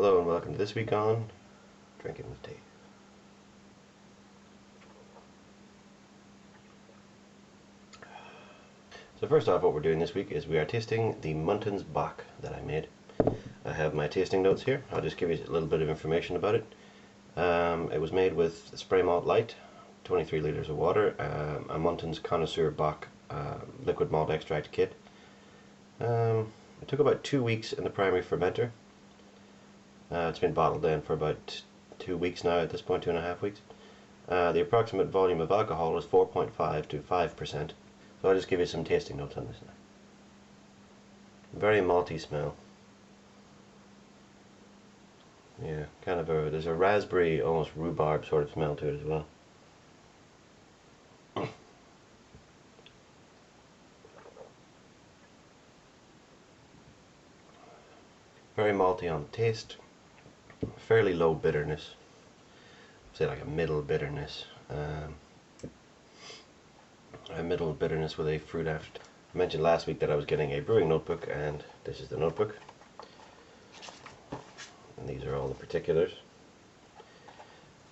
Hello and welcome to this week on Drinking with Tea. So first off, what we're doing this week is we are tasting the Muntons Bock that I made. I have my tasting notes here. I'll just give you a little bit of information about it. It was made with spray malt light, 23 litres of water, a Muntons Connoisseur Bock liquid malt extract kit. It took about 2 weeks in the primary fermenter. It's been bottled in for about 2 weeks now at this point, 2.5 weeks. The approximate volume of alcohol is 4.5 to 5%. So I'll just give you some tasting notes on this now. Very malty smell. Yeah, kind of there's a raspberry, almost rhubarb sort of smell to it as well. Very malty on the taste. Fairly low bitterness, say like a middle bitterness, with a fruit after. I mentioned last week that I was getting a brewing notebook, and this is the notebook, and these are all the particulars,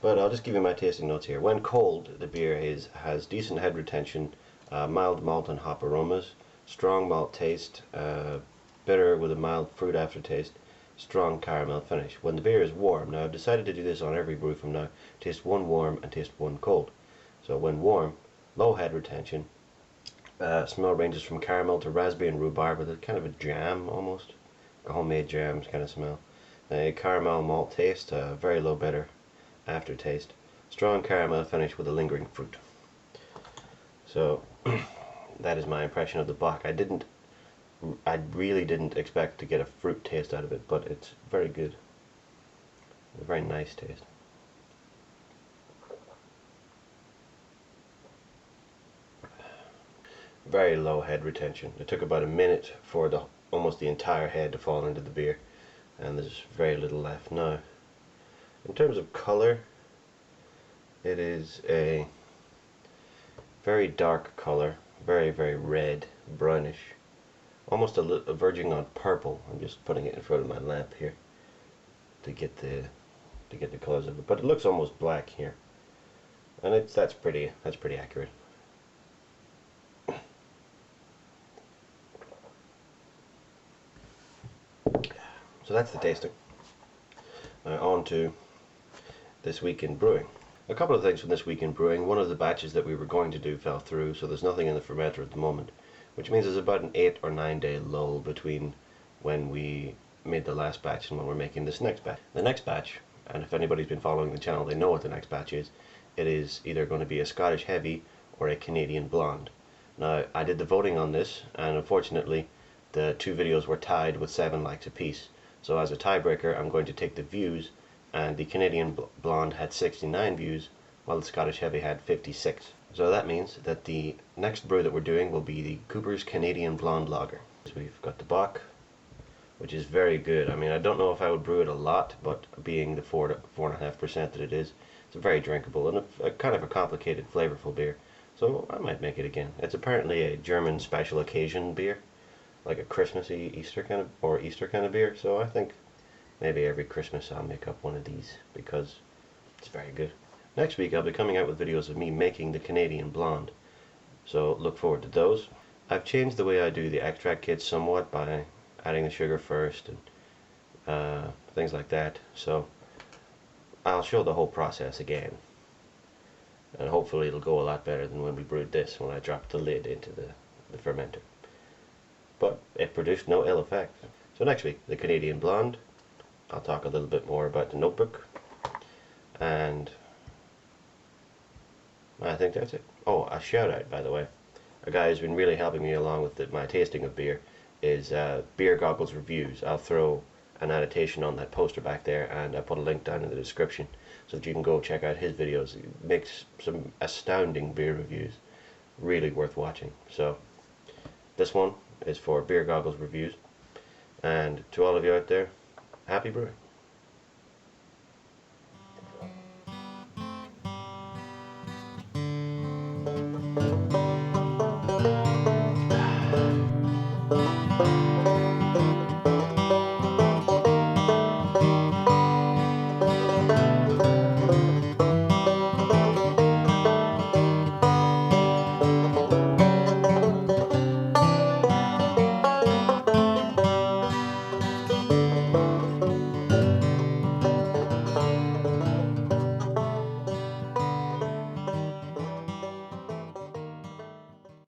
but I'll just give you my tasting notes here. When cold, the beer has decent head retention, mild malt and hop aromas, strong malt taste, bitter with a mild fruit aftertaste, strong caramel finish. When the beer is warm, now I've decided to do this on every brew from now, taste one warm and taste one cold. So when warm, low head retention, smell ranges from caramel to raspberry and rhubarb with a kind of a jam almost, a homemade jam kind of smell. A caramel malt taste, very low bitter aftertaste, strong caramel finish with a lingering fruit. So that is my impression of the Bock. I really didn't expect to get a fruit taste out of it, but it's very good. A very nice taste. Very low head retention. It took about a minute for almost the entire head to fall into the beer, and there's very little left now. In terms of color, it is a very dark color, very red, brownish. Almost verging on purple. I'm just putting it in front of my lamp here to get the colors of it. But it looks almost black here, and that's pretty accurate. So that's the tasting. On to this week in brewing. A couple of things from this week in brewing. One of the batches that we were going to do fell through, so there's nothing in the fermenter at the moment, which means there's about an 8 or 9 day lull between when we made the last batch and when we're making this next batch. The next batch, and if anybody's been following the channel, they know what the next batch is. It is either going to be a Scottish Heavy or a Canadian Blonde. Now, I did the voting on this, and unfortunately the two videos were tied with 7 likes apiece. So as a tiebreaker, I'm going to take the views, and the Canadian Blonde had 69 views, while the Scottish Heavy had 56. So that means that the next brew that we're doing will be the Cooper's Canadian Blonde Lager. So we've got the Bock, which is very good. I mean, I don't know if I would brew it a lot, but being the 4.5% that it is, it's very drinkable and a kind of a complicated, flavorful beer. So I might make it again. It's apparently a German special occasion beer, like a Christmassy Easter kind of beer. So I think maybe every Christmas I'll make up one of these because it's very good. Next week I'll be coming out with videos of me making the Canadian Blonde, so look forward to those. I've changed the way I do the extract kits somewhat by adding the sugar first and things like that, so I'll show the whole process again, and hopefully it'll go a lot better than when we brewed this, when I dropped the lid into the fermenter. But it produced no ill effect. So next week, the Canadian Blonde. I'll talk a little bit more about the notebook, and I think that's it. Oh, a shout out, by the way. A guy who's been really helping me along with my tasting of beer is Beer Goggles Reviews. I'll throw an annotation on that poster back there, and I'll put a link down in the description so that you can go check out his videos. He makes some astounding beer reviews. Really worth watching. So this one is for Beer Goggles Reviews. And to all of you out there, happy brewing.